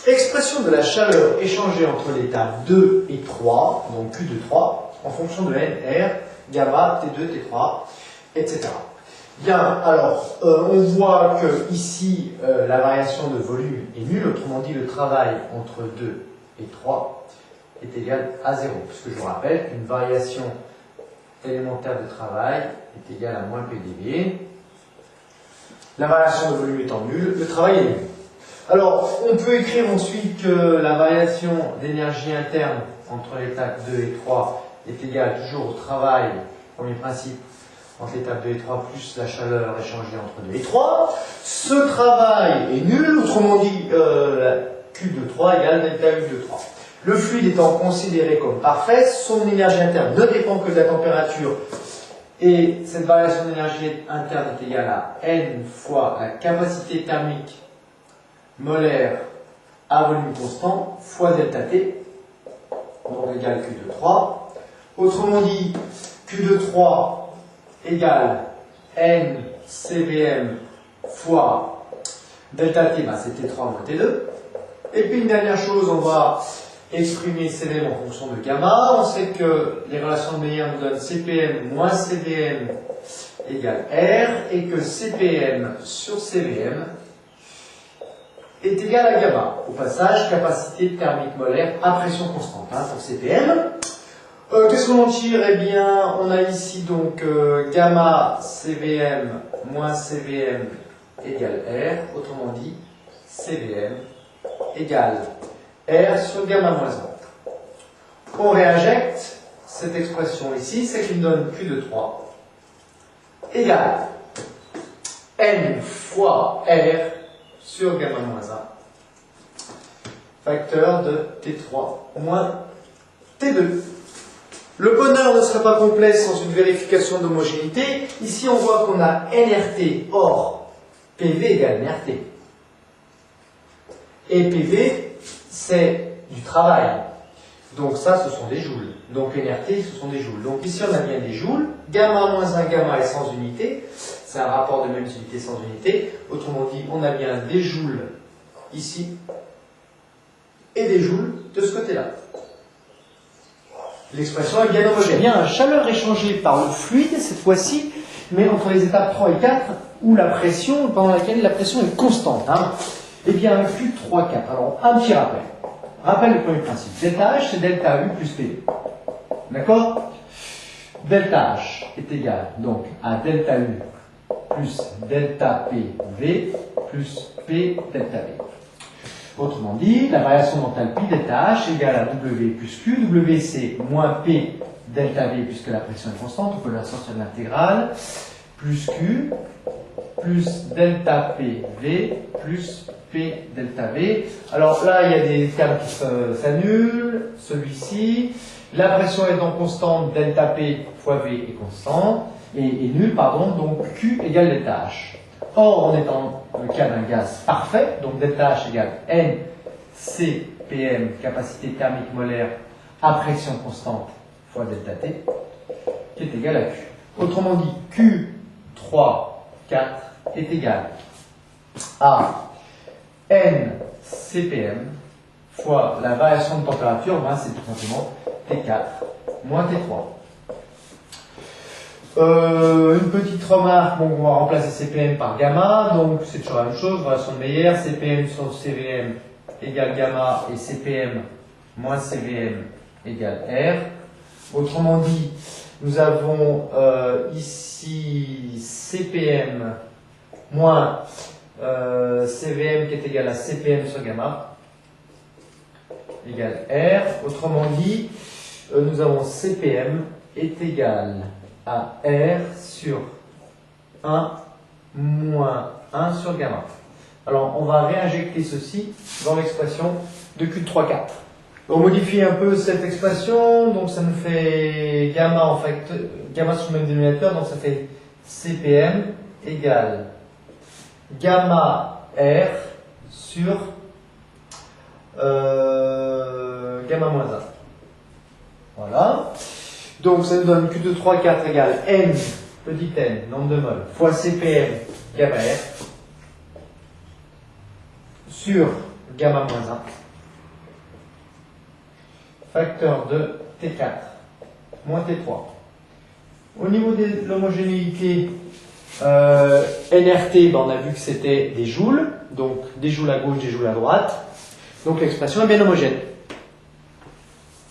Expression de la chaleur échangée entre l'état 2 et 3, donc Q de 3, en fonction de N, R, gamma, T2, T3, etc. Bien, alors, on voit que ici, la variation de volume est nulle, autrement dit, le travail entre 2 et 3 est égal à 0, puisque je vous rappelle qu'une variation élémentaire de travail est égale à moins PdV. La variation de volume étant nulle, le travail est nul. Alors, on peut écrire ensuite que la variation d'énergie interne entre l'étape 2 et 3 est égale toujours au travail, premier principe, entre l'étape 2 et 3 plus la chaleur échangée entre 2 et 3. Ce travail est nul, autrement dit, Q de 3 égale delta U de 3. Le fluide étant considéré comme parfait, son énergie interne ne dépend que de la température et cette variation d'énergie interne est égale à N fois la capacité thermique molaire à volume constant fois delta T, donc égale Q de 3. Autrement dit, Q de 3 égale N CVM fois delta T, c'est T3 moins T2. Et puis une dernière chose, on va exprimer CVM en fonction de gamma. On sait que les relations de Meyer nous donnent CPM moins CVM égale R et que CPM sur CVM est égal à gamma. Au passage, capacité thermique molaire à pression constante pour CPM. Qu'est-ce qu'on en tire? Eh bien, on a ici donc gamma CVM moins CVM égale R. Autrement dit, CVM égale R sur gamma moins 1. On réinjecte cette expression ici, c'est qu'il me donne Q de 3 égale N fois R sur gamma moins 1, facteur de T3 moins T2. Le bonheur ne serait pas complet sans une vérification d'homogénéité. Ici, on voit qu'on a NRT, or PV égale NRT. Et PV, c'est du travail. Donc ça, ce sont des joules. Donc NRT, ce sont des joules. Donc ici, on a bien des joules. Gamma moins 1, gamma est sans unité. C'est un rapport de même unité sans unité. Autrement dit, on a bien des joules ici et des joules de ce côté-là. L'expression est bien homogène. Bien, la chaleur échangée par le fluide, cette fois-ci, mais entre les étapes 3 et 4, où la pression, pendant laquelle la pression est constante. Eh bien, un flux 3, 4. Alors, un petit rappel. Rappel du premier principe. Delta H, c'est delta U plus PV. D'accord? Delta H est égal donc à delta U plus delta PV plus P delta V. Autrement dit, la variation d'enthalpie delta H égale à W plus Q. W c'est moins P delta V puisque la pression est constante, on peut la sortir de l'intégrale, plus Q plus delta PV plus P delta V. Alors là, il y a des termes qui s'annulent. Celui-ci, la pression étant constante, delta P fois V est constante, et nul, pardon, donc Q égale delta H. Or, on est dans le cas d'un gaz parfait, donc delta H égale N CPM, capacité thermique molaire à pression constante, fois delta T, qui est égal à Q. Autrement dit, Q3, 4 est égal à N CPM fois la variation de température, c'est tout simplement T4 moins T3. Une petite remarque, on va remplacer CPM par gamma, donc c'est toujours la même chose, relation de Meyer, CPM sur CVM égale gamma et CPM moins CVM égale R. Autrement dit, nous avons ici CPM moins CVM qui est égal à CPM sur gamma égale R. Autrement dit, nous avons CPM est égal à R sur 1 moins 1 sur gamma. Alors, on va réinjecter ceci dans l'expression de Q de 3, 4. On modifie un peu cette expression, donc ça nous fait gamma en fait, gamma sur le même dénominateur, donc ça fait CPM égale gamma R sur gamma moins 1. Voilà. Donc ça nous donne Q de 3, 4 égale N, petit n, nombre de moles, fois CPM gamma R sur gamma moins 1, facteur de T4 moins T3. Au niveau de l'homogénéité, nRT, ben on a vu que c'était des joules, donc des joules à gauche, des joules à droite. Donc l'expression est bien homogène.